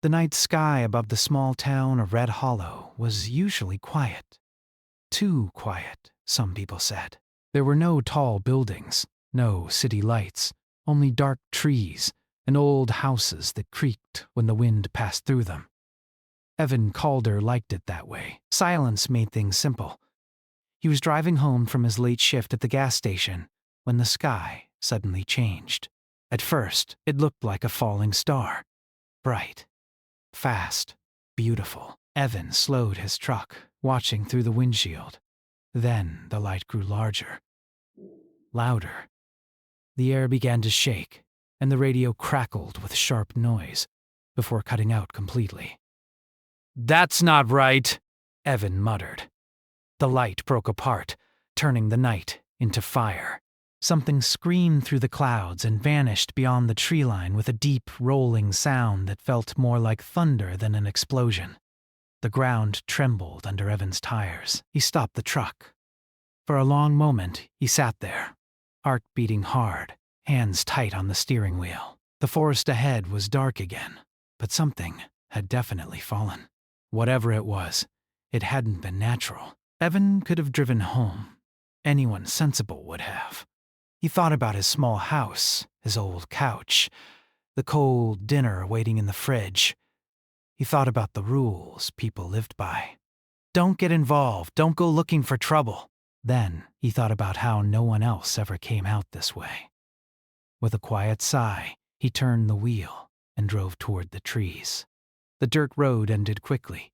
The night sky above the small town of Red Hollow was usually quiet. Too quiet, some people said. There were no tall buildings, no city lights, only dark trees and old houses that creaked when the wind passed through them. Evan Calder liked it that way. Silence made things simple. He was driving home from his late shift at the gas station when the sky suddenly changed. At first, it looked like a falling star. Bright, fast, beautiful. Evan slowed his truck, watching through the windshield. Then the light grew larger, louder. The air began to shake, and the radio crackled with sharp noise before cutting out completely. "That's not right," Evan muttered. The light broke apart, turning the night into fire. Something screamed through the clouds and vanished beyond the tree line with a deep, rolling sound that felt more like thunder than an explosion. The ground trembled under Evan's tires. He stopped the truck. For a long moment, he sat there, heart beating hard, hands tight on the steering wheel. The forest ahead was dark again, but something had definitely fallen. Whatever it was, it hadn't been natural. Evan could have driven home. Anyone sensible would have. He thought about his small house, his old couch, the cold dinner waiting in the fridge. He thought about the rules people lived by. Don't get involved, don't go looking for trouble. Then he thought about how no one else ever came out this way. With a quiet sigh, he turned the wheel and drove toward the trees. The dirt road ended quickly.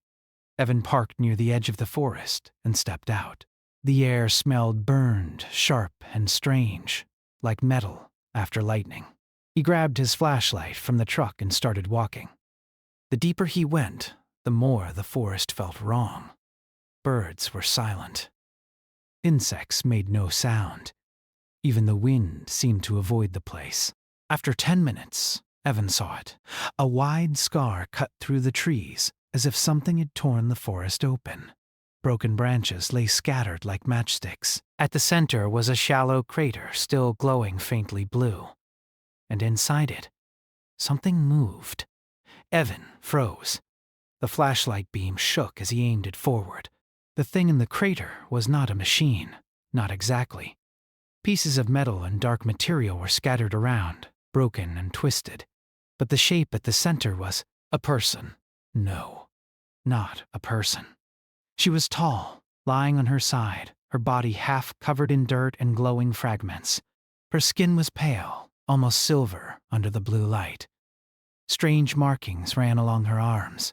Evan parked near the edge of the forest and stepped out. The air smelled burned, sharp, and strange, like metal after lightning. He grabbed his flashlight from the truck and started walking. The deeper he went, the more the forest felt wrong. Birds were silent. Insects made no sound. Even the wind seemed to avoid the place. After 10 minutes, Evan saw it. A wide scar cut through the trees, as if something had torn the forest open. Broken branches lay scattered like matchsticks. At the center was a shallow crater still glowing faintly blue. And inside it, something moved. Evan froze. The flashlight beam shook as he aimed it forward. The thing in the crater was not a machine, not exactly. Pieces of metal and dark material were scattered around, broken and twisted. But the shape at the center was a person. No, not a person. She was tall, lying on her side, her body half covered in dirt and glowing fragments. Her skin was pale, almost silver under the blue light. Strange markings ran along her arms,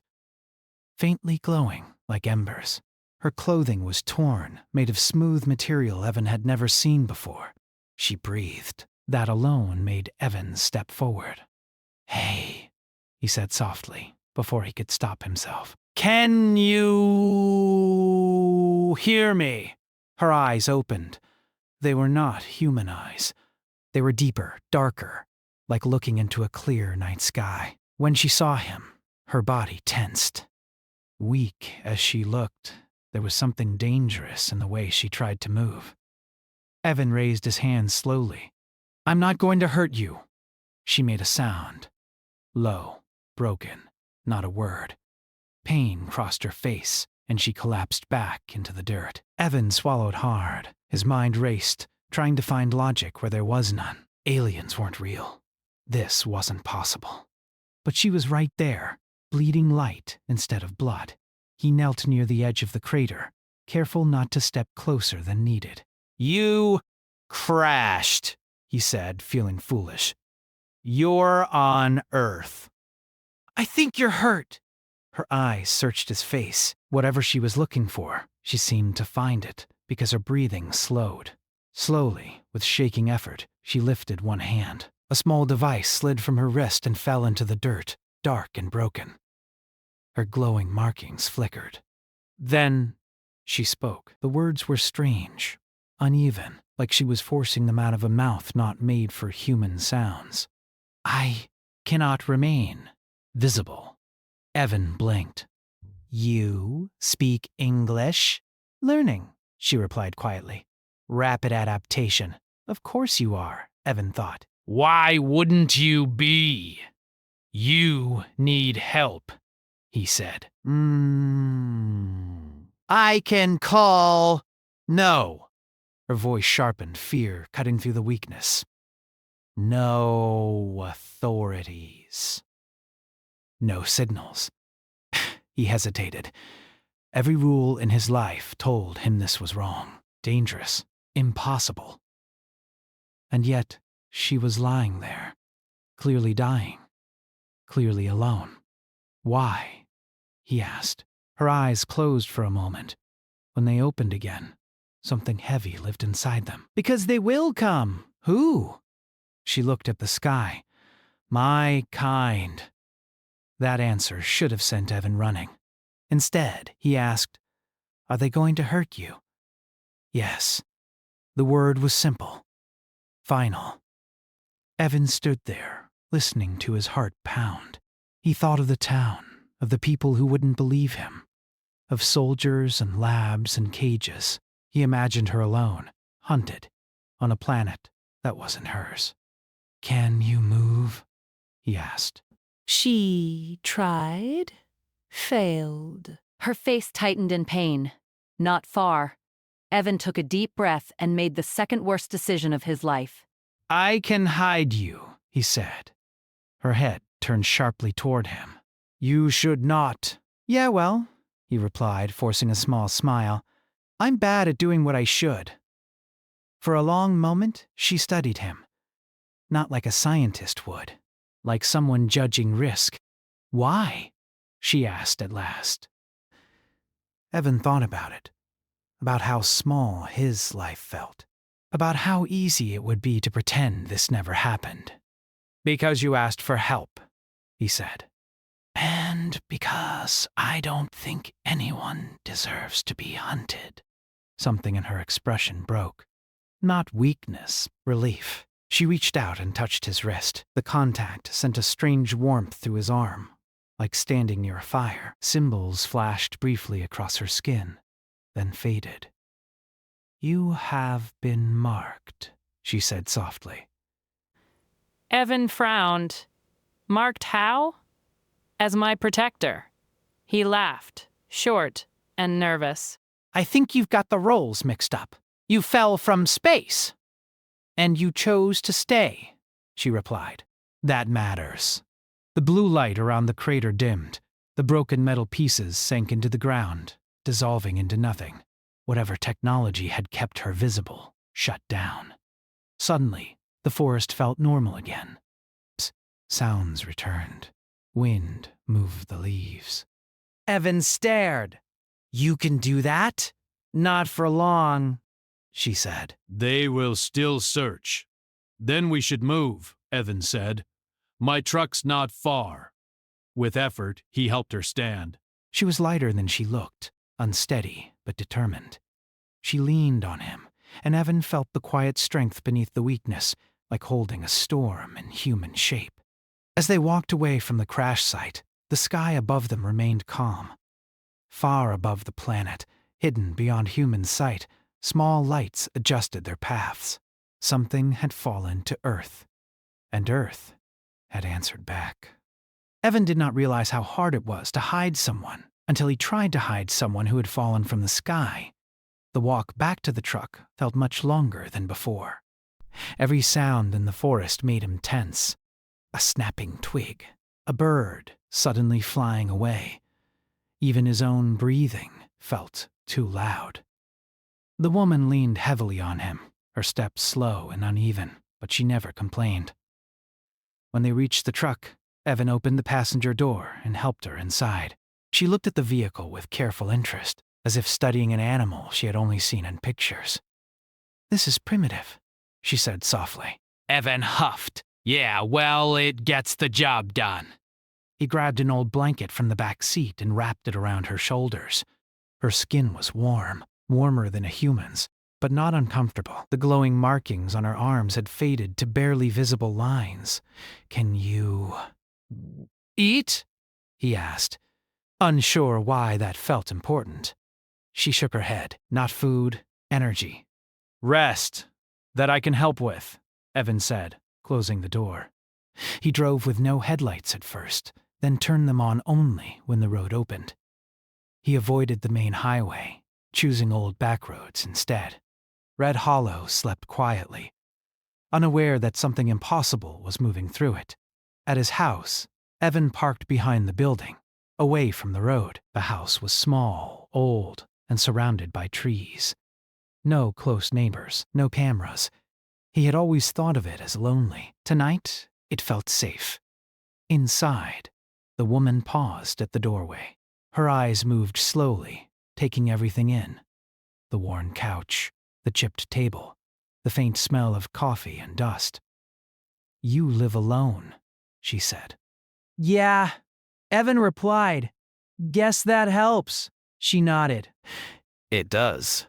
faintly glowing like embers. Her clothing was torn, made of smooth material Evan had never seen before. She breathed. That alone made Evan step forward. "Hey," he said softly, before he could stop himself. "Can you hear me?" Her eyes opened. They were not human eyes. They were deeper, darker, like looking into a clear night sky. When she saw him, her body tensed. Weak as she looked, there was something dangerous in the way she tried to move. Evan raised his hands slowly. "I'm not going to hurt you." She made a sound. Low, broken, not a word. Pain crossed her face, and she collapsed back into the dirt. Evan swallowed hard. His mind raced, trying to find logic where there was none. Aliens weren't real. This wasn't possible. But she was right there, bleeding light instead of blood. He knelt near the edge of the crater, careful not to step closer than needed. "You crashed," he said, feeling foolish. "You're on Earth." "I think you're hurt." Her eyes searched his face. Whatever she was looking for, she seemed to find it, because her breathing slowed. Slowly, with shaking effort, she lifted one hand. A small device slid from her wrist and fell into the dirt, dark and broken. Her glowing markings flickered. Then she spoke. The words were strange, uneven, like she was forcing them out of a mouth not made for human sounds. "I cannot remain visible." Evan blinked. "You speak English?" "Learning," she replied quietly. "Rapid adaptation." "Of course you are," Evan thought. "Why wouldn't you be?" You need help, he said. I can call. No. Her voice sharpened, fear cutting through the weakness. No authorities. No signals. He hesitated. Every rule in his life told him this was wrong, dangerous, impossible. And yet, she was lying there, clearly dying, clearly alone. Why? He asked. Her eyes closed for a moment. When they opened again, something heavy lived inside them. Because they will come. Who? She looked at the sky. My kind. That answer should have sent Evan running. Instead, he asked, Are they going to hurt you? Yes. The word was simple. Final. Evan stood there, listening to his heart pound. He thought of the town, of the people who wouldn't believe him, of soldiers and labs and cages. He imagined her alone, hunted, on a planet that wasn't hers. Can you move? He asked. She tried, failed. Her face tightened in pain. Not far. Evan took a deep breath and made the second worst decision of his life. I can hide you, he said. Her head turned sharply toward him. You should not. Yeah, well, he replied, forcing a small smile. I'm bad at doing what I should. For a long moment, she studied him. Not like a scientist would, like someone judging risk. Why? She asked at last. Evan thought about it, about how small his life felt, about how easy it would be to pretend this never happened. Because you asked for help, he said. And because I don't think anyone deserves to be hunted. Something in her expression broke. Not weakness, relief. She reached out and touched his wrist. The contact sent a strange warmth through his arm, like standing near a fire. Symbols flashed briefly across her skin, then faded. You have been marked, she said softly. Evan frowned. Marked how? As my protector. He laughed, short and nervous. I think you've got the roles mixed up. You fell from space. And you chose to stay, she replied. That matters. The blue light around the crater dimmed. The broken metal pieces sank into the ground, dissolving into nothing. Whatever technology had kept her visible shut down. Suddenly, the forest felt normal again. Sounds returned. Wind moved the leaves. Evan stared. You can do that? Not for long, she said. They will still search. Then we should move, Evan said. My truck's not far. With effort, he helped her stand. She was lighter than she looked, unsteady but determined. She leaned on him, and Evan felt the quiet strength beneath the weakness, like holding a storm in human shape. As they walked away from the crash site, the sky above them remained calm. Far above the planet, hidden beyond human sight, small lights adjusted their paths. Something had fallen to Earth, and Earth had answered back. Evan did not realize how hard it was to hide someone until he tried to hide someone who had fallen from the sky. The walk back to the truck felt much longer than before. Every sound in the forest made him tense. A snapping twig, a bird suddenly flying away. Even his own breathing felt too loud. The woman leaned heavily on him, her steps slow and uneven, but she never complained. When they reached the truck, Evan opened the passenger door and helped her inside. She looked at the vehicle with careful interest, as if studying an animal she had only seen in pictures. This is primitive, she said softly. Evan huffed. Yeah, well, it gets the job done. He grabbed an old blanket from the back seat and wrapped it around her shoulders. Her skin was warm, warmer than a human's, but not uncomfortable. The glowing markings on her arms had faded to barely visible lines. Can you eat? He asked, unsure why that felt important. She shook her head. Not food, energy. Rest. That I can help with, Evan said, closing the door. He drove with no headlights at first, then turned them on only when the road opened. He avoided the main highway, choosing old back roads instead. Red Hollow slept quietly, unaware that something impossible was moving through it. At his house, Evan parked behind the building, away from the road. The house was small, old, and surrounded by trees. No close neighbors, no cameras. He had always thought of it as lonely. Tonight, it felt safe. Inside, the woman paused at the doorway. Her eyes moved slowly, taking everything in. The worn couch, the chipped table, the faint smell of coffee and dust. "You live alone," she said. "Yeah," Evan replied. "Guess that helps." She nodded. "It does."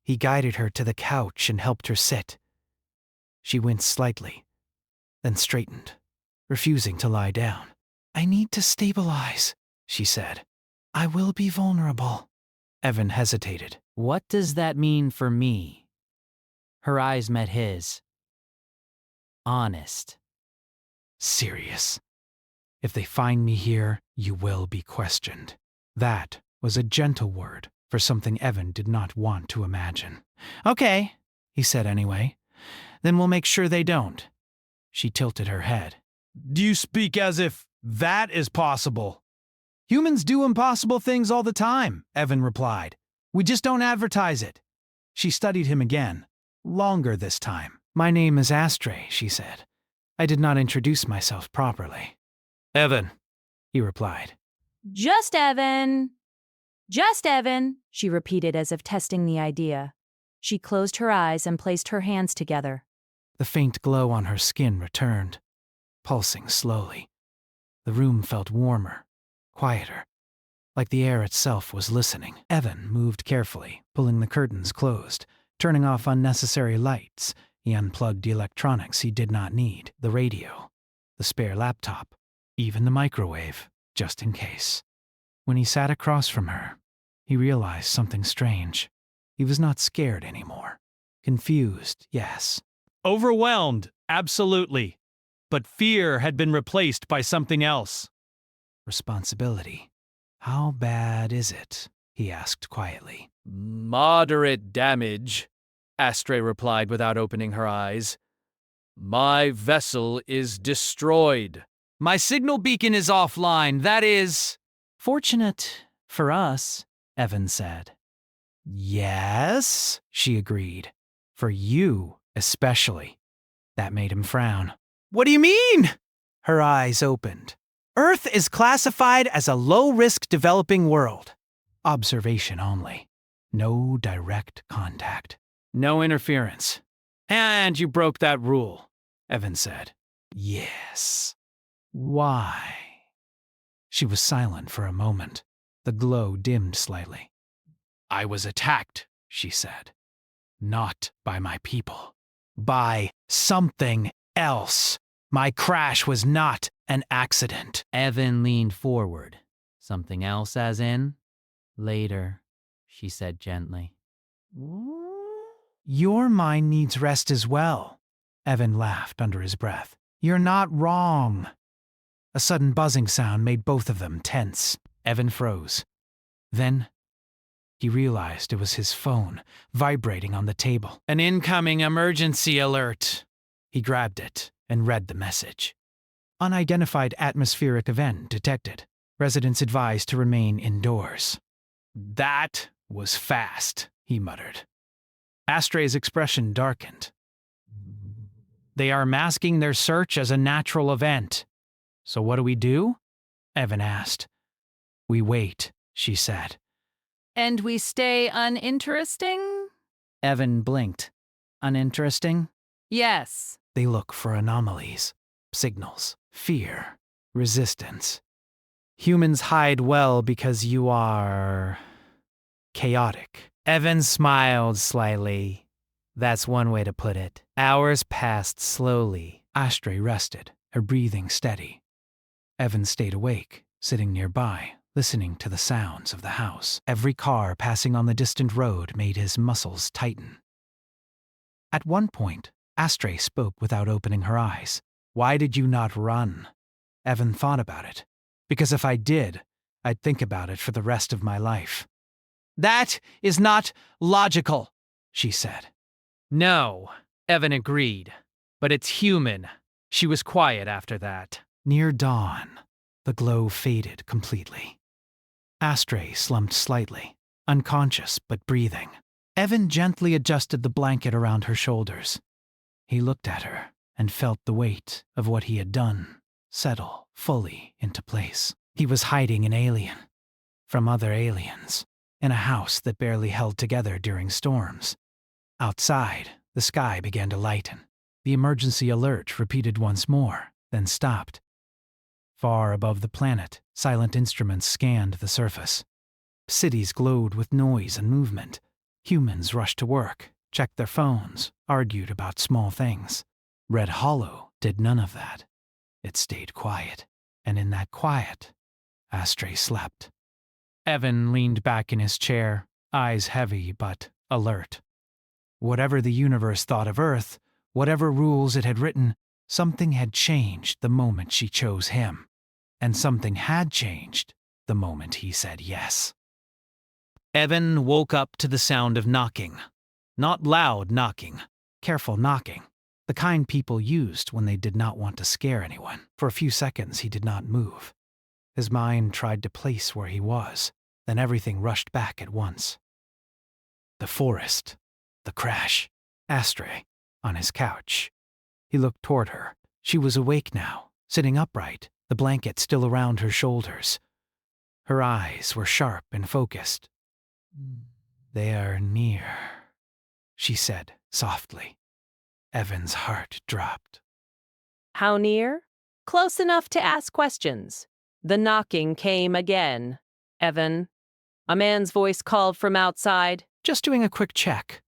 He guided her to the couch and helped her sit. She winced slightly, then straightened, refusing to lie down. "I need to stabilize," she said. "I will be vulnerable." Evan hesitated. "What does that mean for me?" Her eyes met his. "Honest." "Serious. If they find me here, you will be questioned." That was a gentle word for something Evan did not want to imagine. "Okay," he said anyway. "Then we'll make sure they don't." She tilted her head. Do you speak as if that is possible? "Humans do impossible things all the time," Evan replied. "We just don't advertise it." She studied him again, longer this time. "My name is Astray," she said. I did not introduce myself properly. "Evan," he replied. Just Evan. Just Evan, she repeated as if testing the idea. She closed her eyes and placed her hands together. The faint glow on her skin returned, pulsing slowly. The room felt warmer, quieter, like the air itself was listening. Evan moved carefully, pulling the curtains closed, turning off unnecessary lights. He unplugged the electronics he did not need, the radio, the spare laptop, even the microwave, just in case. When he sat across from her, he realized something strange. He was not scared anymore. Confused, yes. Overwhelmed, absolutely. But fear had been replaced by something else. Responsibility. "How bad is it?" he asked quietly. "Moderate damage," Astray replied without opening her eyes. "My vessel is destroyed." "My signal beacon is offline, that is..." "Fortunate for us," Evan said. "Yes," she agreed. "For you, especially." That made him frown. "What do you mean?" Her eyes opened. "Earth is classified as a low-risk developing world. Observation only. No direct contact. No interference. And you broke that rule," Evan said. "Yes." "Why?" She was silent for a moment. The glow dimmed slightly. "I was attacked," she said. "Not by my people. By something else. My crash was not an accident." Evan leaned forward. "Something else as in?" "Later," she said gently. "Your mind needs rest as well," Evan laughed under his breath. "You're not wrong." A sudden buzzing sound made both of them tense. Evan froze. Then he realized it was his phone, vibrating on the table. "An incoming emergency alert." He grabbed it and read the message. "Unidentified atmospheric event detected. Residents advised to remain indoors." "That was fast," he muttered. Astray's expression darkened. "They are masking their search as a natural event. So what do we do?" Evan asked. "We wait," she said. And we stay uninteresting? Evan blinked. "Uninteresting?" Yes. They look for anomalies, signals, fear, resistance. Humans hide well because you are chaotic. Evan smiled slightly. "That's one way to put it." Hours passed slowly. Astray rested, her breathing steady. Evan stayed awake, sitting nearby, listening to the sounds of the house. Every car passing on the distant road made his muscles tighten. At one point, Astray spoke without opening her eyes. Why did you not run? Evan thought about it. Because if I did, I'd think about it for the rest of my life. That is not logical, she said. No, Evan agreed. But it's human. She was quiet after that. Near dawn, the glow faded completely. Astray slumped slightly, unconscious but breathing. Evan gently adjusted the blanket around her shoulders. He looked at her and felt the weight of what he had done settle fully into place. He was hiding an alien from other aliens in a house that barely held together during storms. Outside, the sky began to lighten. The emergency alert repeated once more, then stopped. Far above the planet, silent instruments scanned the surface. Cities glowed with noise and movement. Humans rushed to work, checked their phones, argued about small things. Red Hollow did none of that. It stayed quiet, and in that quiet, Astray slept. Evan leaned back in his chair, eyes heavy but alert. Whatever the universe thought of Earth, whatever rules it had written, something had changed the moment she chose him. And something had changed the moment he said yes. Evan woke up to the sound of knocking. Not loud knocking, careful knocking. The kind people used when they did not want to scare anyone. For a few seconds he did not move. His mind tried to place where he was, then everything rushed back at once. The forest, the crash, Astray, on his couch. He looked toward her. She was awake now, sitting upright, the blanket still around her shoulders. Her eyes were sharp and focused. They are near, she said softly. Evan's heart dropped. How near? Close enough to ask questions. The knocking came again. Evan. A man's voice called from outside. Just doing a quick check.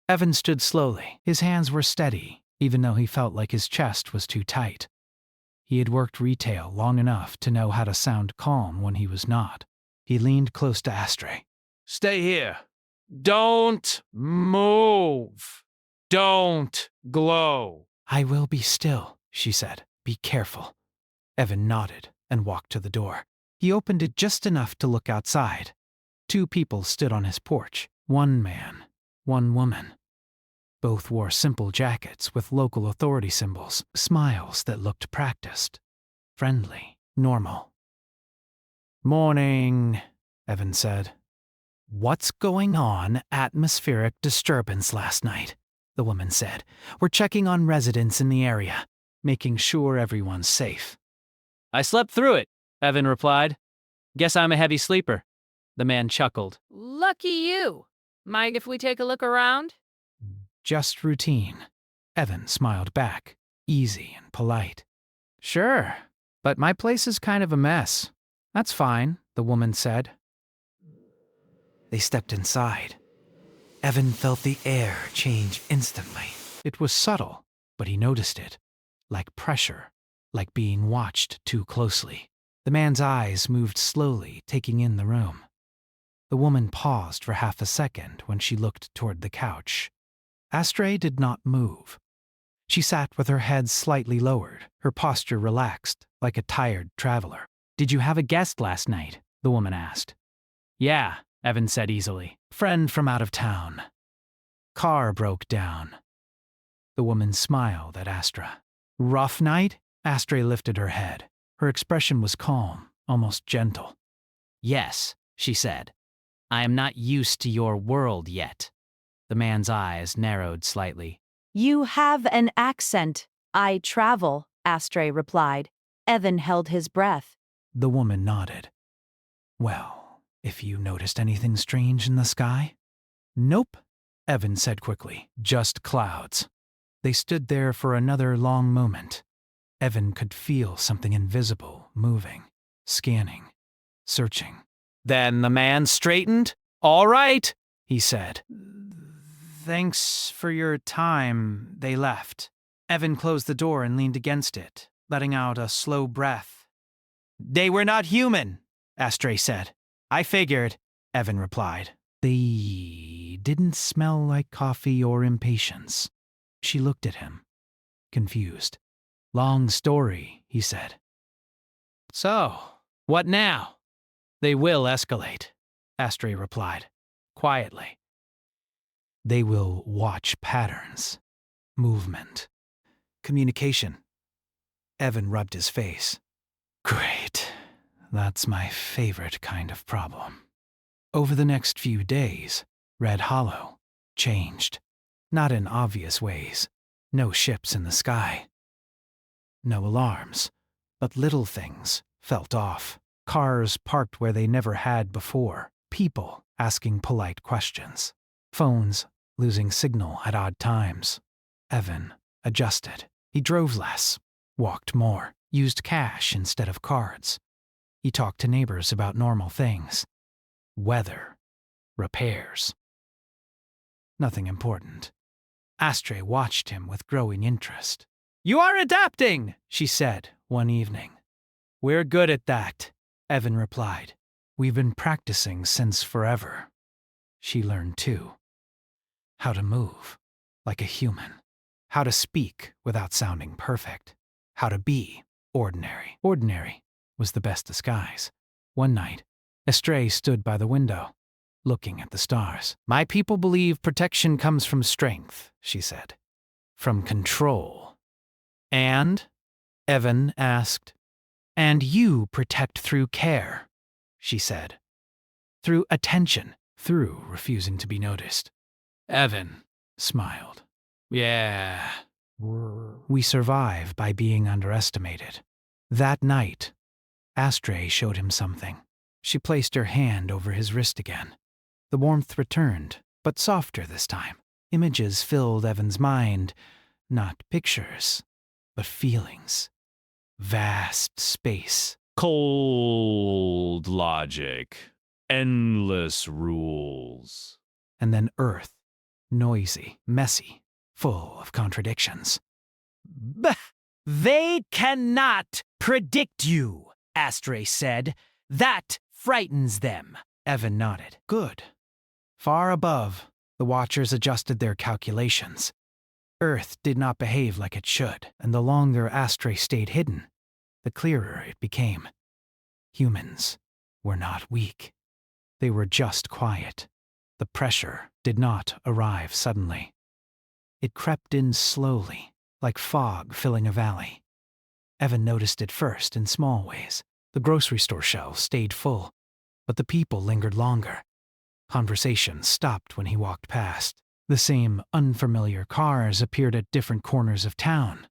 Evan stood slowly. His hands were steady, even though he felt like his chest was too tight. He had worked retail long enough to know how to sound calm when he was not. He leaned close to Astray. Stay here. Don't move. Don't glow. I will be still, she said. Be careful. Evan nodded and walked to the door. He opened it just enough to look outside. 2 people stood on his porch. 1 man, 1 woman. Both wore simple jackets with local authority symbols, smiles that looked practiced, friendly, normal. Morning, Evan said. What's going on? Atmospheric disturbance last night, the woman said. We're checking on residents in the area, making sure everyone's safe. I slept through it, Evan replied. Guess I'm a heavy sleeper. The man chuckled. Lucky you. Mind if we take a look around? Just routine. Evan smiled back, easy and polite. Sure, but my place is kind of a mess. That's fine, the woman said. They stepped inside. Evan felt the air change instantly. It was subtle, but he noticed it. Like pressure, like being watched too closely. The man's eyes moved slowly, taking in the room. The woman paused for half a second when she looked toward the couch. Astray did not move. She sat with her head slightly lowered, her posture relaxed, like a tired traveler. Did you have a guest last night? The woman asked. Yeah, Evan said easily. Friend from out of town. Car broke down. The woman smiled at Astra. Rough night? Astray lifted her head. Her expression was calm, almost gentle. Yes, she said. I am not used to your world yet. The man's eyes narrowed slightly. You have an accent. I travel, Astray replied. Evan held his breath. The woman nodded. Well, if you noticed anything strange in the sky? Nope, Evan said quickly. Just clouds. They stood there for another long moment. Evan could feel something invisible moving, scanning, searching. Then the man straightened. All right, he said. Thanks for your time. They left. Evan closed the door and leaned against it, letting out a slow breath. They were not human, Astray said. I figured, Evan replied. They didn't smell like coffee or impatience. She looked at him, confused. Long story, he said. So, what now? They will escalate, Astray replied, quietly. They will watch patterns, movement, communication. Evan rubbed his face. Great. That's my favorite kind of problem. Over the next few days, Red Hollow changed. Not in obvious ways. No ships in the sky. No alarms. But little things felt off. Cars parked where they never had before. People asking polite questions. Phones losing signal at odd times. Evan adjusted. He drove less, walked more, used cash instead of cards. He talked to neighbors about normal things. Weather, repairs. Nothing important. Astray watched him with growing interest. You are adapting, she said one evening. We're good at that, Evan replied. We've been practicing since forever. She learned too. How to move like a human. How to speak without sounding perfect. How to be ordinary. Ordinary was the best disguise. One night, Astray stood by the window, looking at the stars. My people believe protection comes from strength, she said. From control. And? Evan asked. And you protect through care, she said. Through attention, through refusing to be noticed. Evan smiled. Yeah. We survive by being underestimated. That night, Astray showed him something. She placed her hand over his wrist again. The warmth returned, but softer this time. Images filled Evan's mind, not pictures, but feelings. Vast space. Cold logic. Endless rules. And then Earth. Noisy, messy, full of contradictions. They cannot predict you, Astray said. That frightens them. Evan nodded. Good. Far above, the Watchers adjusted their calculations. Earth did not behave like it should, and the longer Astray stayed hidden, the clearer it became. Humans were not weak. They were just quiet. The pressure did not arrive suddenly. It crept in slowly, like fog filling a valley. Evan noticed it first in small ways. The grocery store shelves stayed full, but the people lingered longer. Conversation stopped when he walked past. The same unfamiliar cars appeared at different corners of town.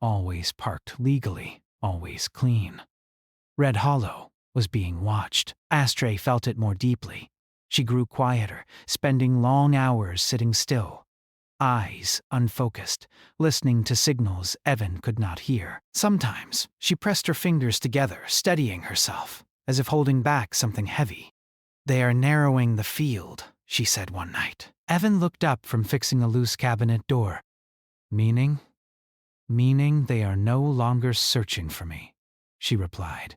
Always parked legally, always clean. Red Hollow was being watched. Astray felt it more deeply. She grew quieter, spending long hours sitting still. Eyes unfocused, listening to signals Evan could not hear. Sometimes she pressed her fingers together, steadying herself, as if holding back something heavy. They are narrowing the field, she said one night. Evan looked up from fixing a loose cabinet door. Meaning? Meaning they are no longer searching for me, she replied.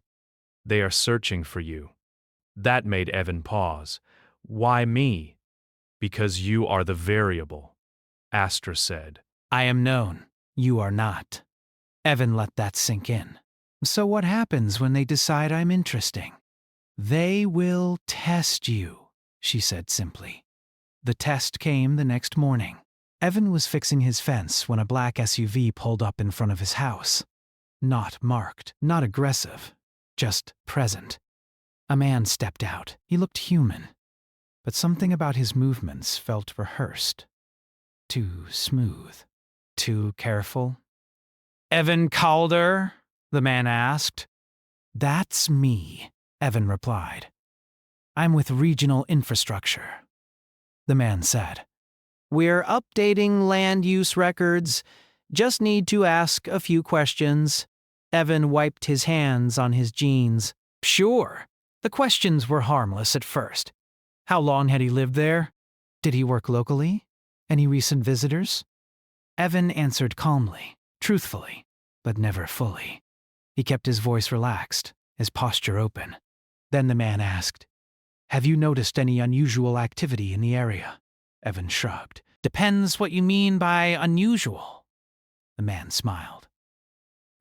They are searching for you. That made Evan pause. Why me? Because you are the variable, Astra said. I am known. You are not. Evan let that sink in. So what happens when they decide I'm interesting? They will test you, she said simply. The test came the next morning. Evan was fixing his fence when a black SUV pulled up in front of his house. Not marked, not aggressive, just present. A man stepped out. He looked human, but something about his movements felt rehearsed. Too smooth, too careful. Evan Calder? The man asked. That's me, Evan replied. I'm with Regional Infrastructure. The man said, We're updating land use records. Just need to ask a few questions. Evan wiped his hands on his jeans. Sure. The questions were harmless at first. How long had he lived there? Did he work locally? Any recent visitors? Evan answered calmly, truthfully, but never fully. He kept his voice relaxed, his posture open. Then the man asked, Have you noticed any unusual activity in the area? Evan shrugged. Depends what you mean by unusual. The man smiled.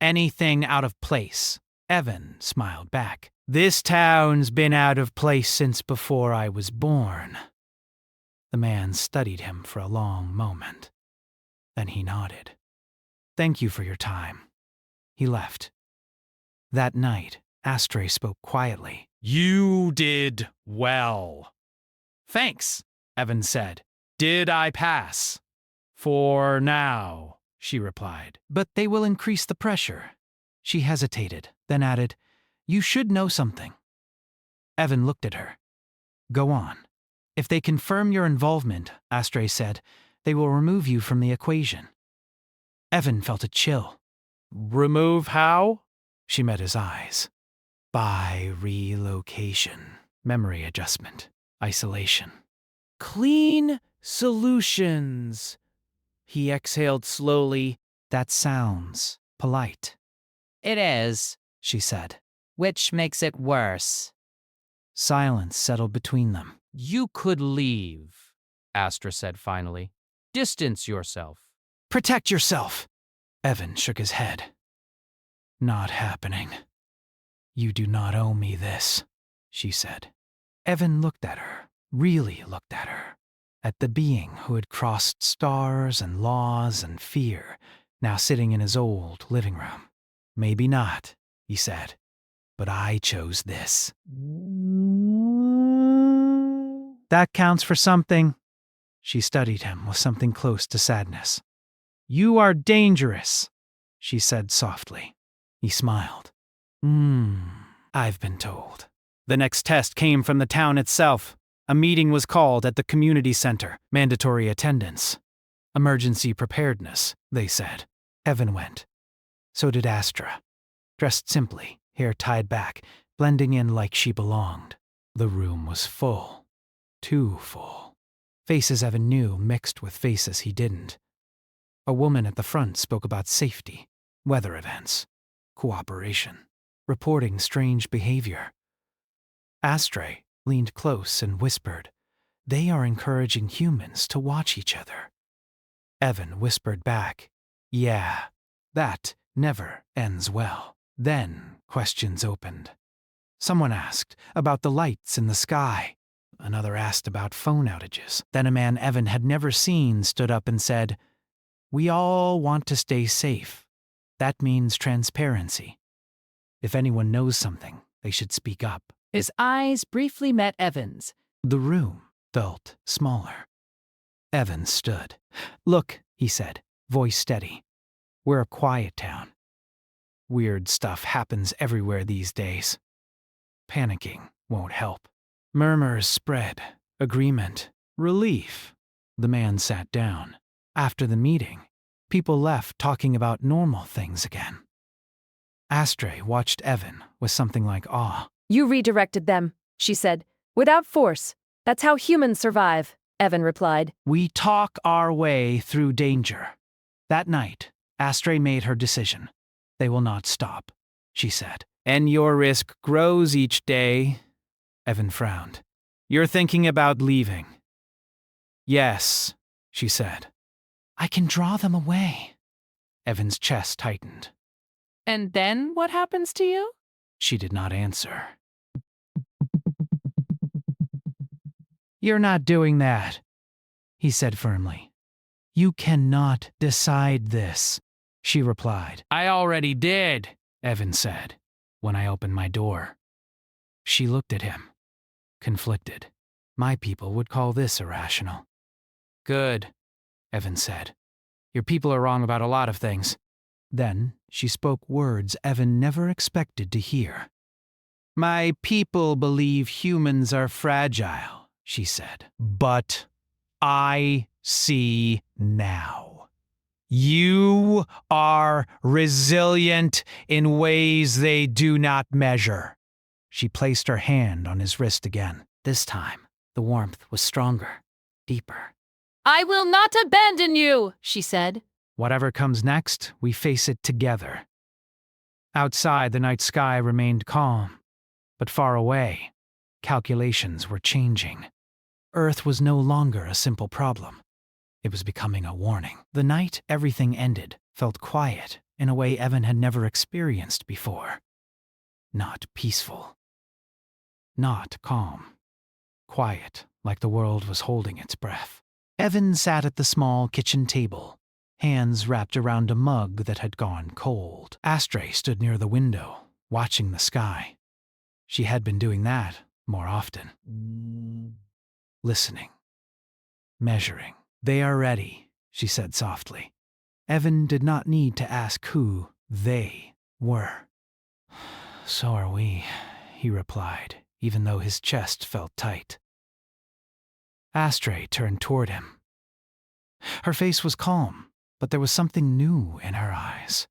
anything out of place. Evan smiled back. This town's been out of place since before I was born. The man studied him for a long moment. Then he nodded. Thank you for your time. He left. That night, Astray spoke quietly. You did well. Thanks, Evan said. Did I pass? For now, she replied. But they will increase the pressure. She hesitated, then added, You should know something. Evan looked at her. Go on. If they confirm your involvement, Astray said, they will remove you from the equation. Evan felt a chill. Remove how? She met his eyes. By relocation, memory adjustment, isolation. Clean solutions. He exhaled slowly. That sounds polite, It is, she said. which makes it worse. Silence settled between them. You could leave, Astra said finally. Distance yourself. Protect yourself. Evan shook his head. Not happening. You do not owe me this, she said. Evan looked at her, really looked at her, at the being who had crossed stars and laws and fear, now sitting in his old living room. Maybe not, he said, but I chose this. That counts for something. She studied him with something close to sadness. You are dangerous, she said softly. He smiled. I've been told. The next test came from the town itself. A meeting was called at the community center. Mandatory attendance. Emergency preparedness, they said. Evan went. So did Astra. Dressed simply, hair tied back, blending in like she belonged. The room was full. Too full. Faces Evan knew mixed with faces he didn't. A woman at the front spoke about safety, weather events, cooperation, reporting strange behavior. Astray leaned close and whispered, They are encouraging humans to watch each other. Evan whispered back, Yeah, that never ends well. Then questions opened. Someone asked about the lights in the sky. Another asked about phone outages. Then a man Evan had never seen stood up and said, We all want to stay safe. That means transparency. If anyone knows something, they should speak up. His eyes briefly met Evan's. The room felt smaller. Evan stood. Look, he said, voice steady. We're a quiet town. Weird stuff happens everywhere these days. Panicking won't help. Murmurs spread. Agreement. Relief. The man sat down. After the meeting, people left talking about normal things again. Astray watched Evan with something like awe. You redirected them, she said. Without force. That's how humans survive, Evan replied. We talk our way through danger. That night, Astray made her decision. They will not stop, she said. And your risk grows each day. Evan frowned. You're thinking about leaving. Yes, she said. I can draw them away. Evan's chest tightened. And then what happens to you? She did not answer. You're not doing that, he said firmly. You cannot decide this, she replied. I already did, Evan said, when I opened my door. She looked at him, conflicted. My people would call this irrational. Good, Evan said. Your people are wrong about a lot of things. Then she spoke words Evan never expected to hear. My people believe humans are fragile, she said. But I see now. You are resilient in ways they do not measure. She placed her hand on his wrist again. This time, the warmth was stronger, deeper. I will not abandon you, she said. Whatever comes next, we face it together. Outside, the night sky remained calm, but far away, calculations were changing. Earth was no longer a simple problem. It was becoming a warning. The night everything ended felt quiet in a way Evan had never experienced before. Not peaceful. Not calm. Quiet, like the world was holding its breath. Evan sat at the small kitchen table, hands wrapped around a mug that had gone cold. Astray stood near the window, watching the sky. She had been doing that more often. Listening. Measuring. "They are ready," she said softly. Evan did not need to ask who they were. "So are we," he replied, even though his chest felt tight. Astray turned toward him. Her face was calm, but there was something new in her eyes.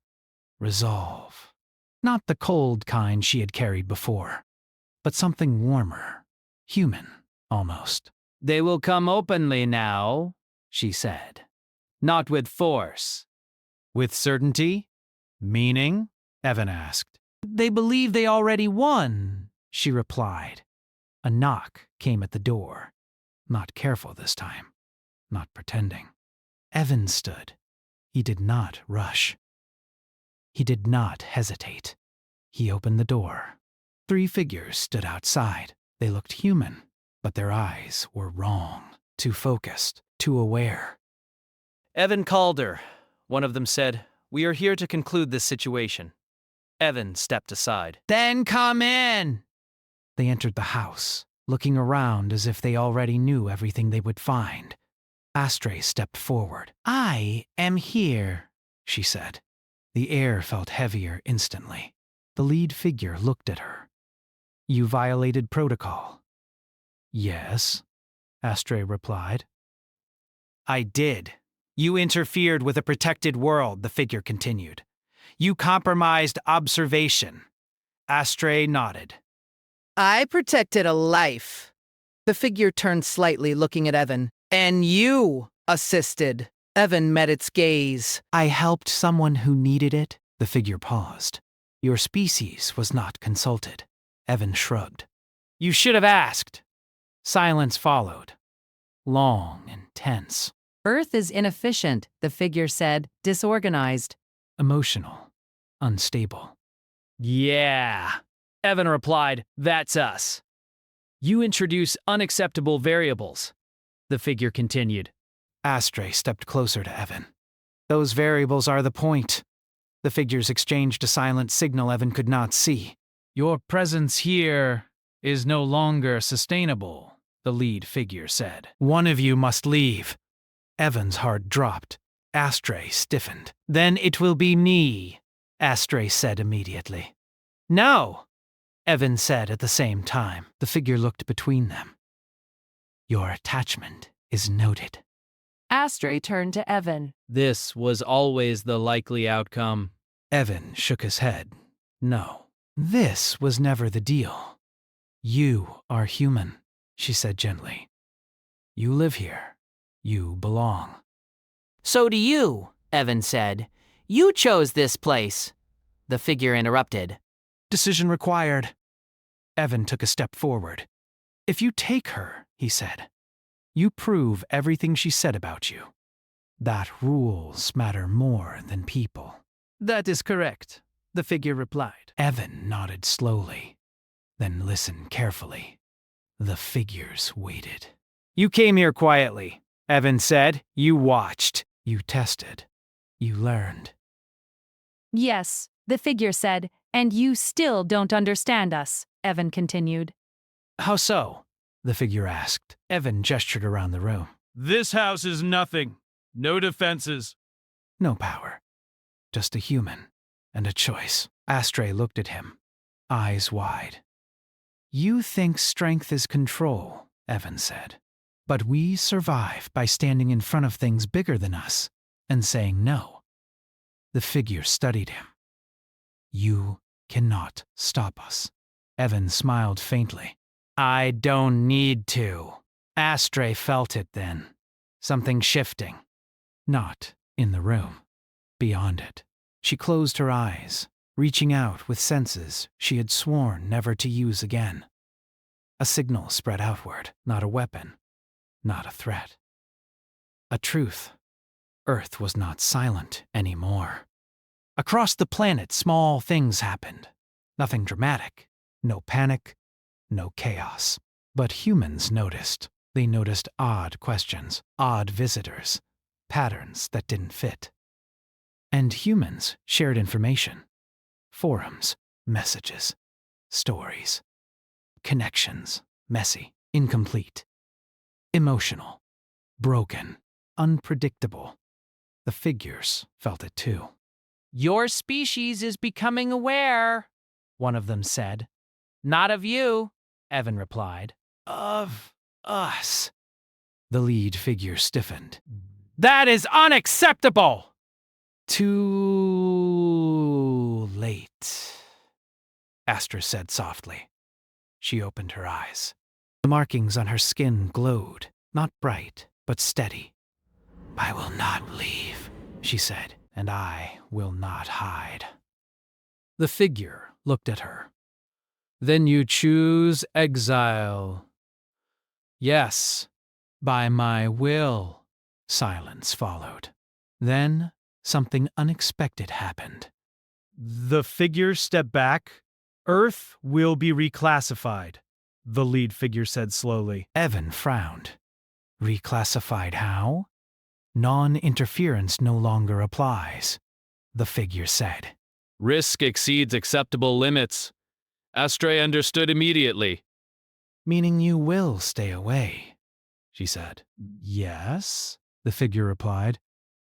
Resolve. Not the cold kind she had carried before, but something warmer, human, almost. "They will come openly now," she said. "Not with force." "With certainty? Meaning?" Evan asked. "They believe they already won," she replied. A knock came at the door. Not careful this time. Not pretending. Evan stood. He did not rush. He did not hesitate. He opened the door. 3 figures stood outside. They looked human, but their eyes were wrong. Too focused, too aware. Evan Calder, one of them said. "We are here to conclude this situation." Evan stepped aside. "Then come in!" They entered the house, looking around as if they already knew everything they would find. Astray stepped forward. "I am here," she said. The air felt heavier instantly. The lead figure looked at her. "You violated protocol." "Yes," Astray replied. "I did. You interfered with a protected world," the figure continued. "You compromised observation." Astray nodded. "I protected a life." The figure turned slightly, looking at Evan. "And you assisted." Evan met its gaze. "I helped someone who needed it." The figure paused. "Your species was not consulted." Evan shrugged. "You should have asked." Silence followed. Long and tense. Earth is inefficient, the figure said, disorganized. Emotional. Unstable. "Yeah," Evan replied. "That's us." "You introduce unacceptable variables," the figure continued. Astray stepped closer to Evan. "Those variables are the point." The figures exchanged a silent signal Evan could not see. "Your presence here is no longer sustainable," the lead figure said. "One of you must leave." Evan's heart dropped. Astray stiffened. "Then it will be me," Astray said immediately. "No," Evan said at the same time. The figure looked between them. "Your attachment is noted." Astray turned to Evan. This was always the likely outcome. Evan shook his head. "No, this was never the deal. You are human," she said gently. "You live here. You belong." "So do you," Evan said. "You chose this place." The figure interrupted. "Decision required." Evan took a step forward. "If you take her," he said, "you prove everything she said about you. That rules matter more than people." "That is correct," the figure replied. Evan nodded slowly, then listened carefully. The figures waited. "You came here quietly," Evan said. "You watched. You tested. You learned." Yes, the figure said, and you still don't understand us, Evan continued. "How so?" the figure asked. Evan gestured around the room. This house is nothing. No defenses. No power. Just a human and a choice. Astray looked at him, eyes wide. "You think strength is control," Evan said. "But we survive by standing in front of things bigger than us and saying no." The figure studied him. "You cannot stop us." Evan smiled faintly. "I don't need to." Astray felt it then. Something shifting. Not in the room. Beyond it. She closed her eyes, reaching out with senses she had sworn never to use again. A signal spread outward, not a weapon, not a threat. A truth. Earth was not silent anymore. Across the planet, small things happened. Nothing dramatic, no panic, no chaos. But humans noticed. They noticed odd questions, odd visitors, patterns that didn't fit. And humans shared information. Forums, messages, stories, connections, messy, incomplete, emotional, broken, unpredictable. The figures felt it too. Your species is becoming aware, one of them said. Not of you, Evan replied. Of us. The lead figure stiffened. That is unacceptable! Too late, Astra said softly. She opened her eyes. The markings on her skin glowed, not bright, but steady. I will not leave, she said, and I will not hide. The figure looked at her. Then you choose exile. Yes, by my will. Silence followed. Then something unexpected happened. The figure stepped back. Earth will be reclassified, the lead figure said slowly. Evan frowned. Reclassified how? Non-interference no longer applies, the figure said. Risk exceeds acceptable limits. Astray understood immediately. Meaning you will stay away, she said. Yes, the figure replied.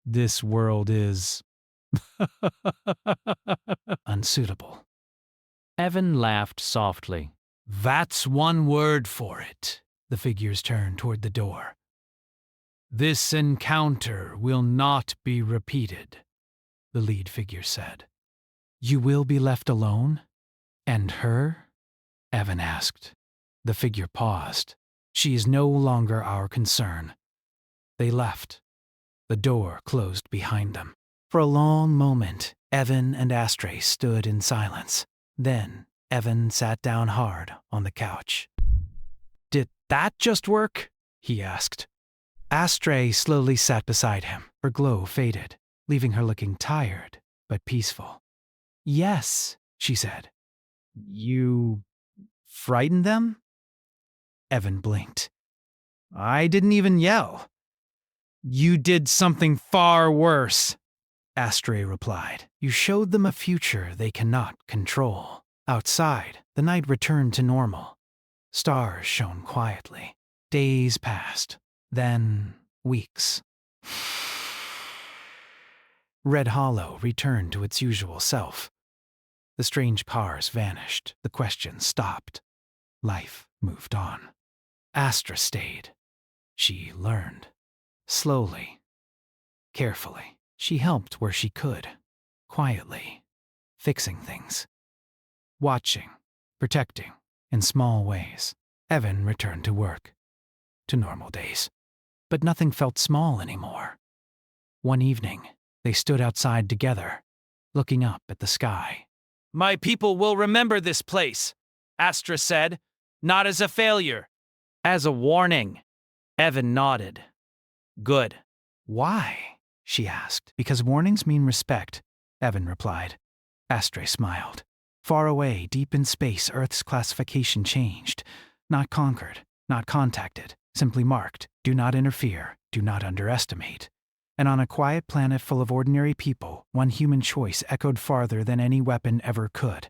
This world is unsuitable. Evan laughed softly. That's one word for it. The figures turned toward the door. This encounter will not be repeated, the lead figure said. You will be left alone? And her? Evan asked. The figure paused. She is no longer our concern. They left. The door closed behind them. For a long moment, Evan and Astray stood in silence. Then, Evan sat down hard on the couch. Did that just work? He asked. Astray slowly sat beside him. Her glow faded, leaving her looking tired but peaceful. Yes, she said. You frightened them? Evan blinked. I didn't even yell. You did something far worse, Astray replied. You showed them a future they cannot control. Outside, the night returned to normal. Stars shone quietly. Days passed. Then weeks. Red Hollow returned to its usual self. The strange cars vanished. The questions stopped. Life moved on. Astra stayed. She learned. Slowly. Carefully. She helped where she could. Quietly. Fixing things. Watching. Protecting. In small ways. Evan returned to work. To normal days. But nothing felt small anymore. One evening, they stood outside together, looking up at the sky. My people will remember this place, Astra said, not as a failure, as a warning. Evan nodded. Good. Why? She asked. Because warnings mean respect, Evan replied. Astray smiled. Far away, deep in space, Earth's classification changed. Not conquered, not contacted, simply marked. Do not interfere, do not underestimate. And on a quiet planet full of ordinary people, one human choice echoed farther than any weapon ever could.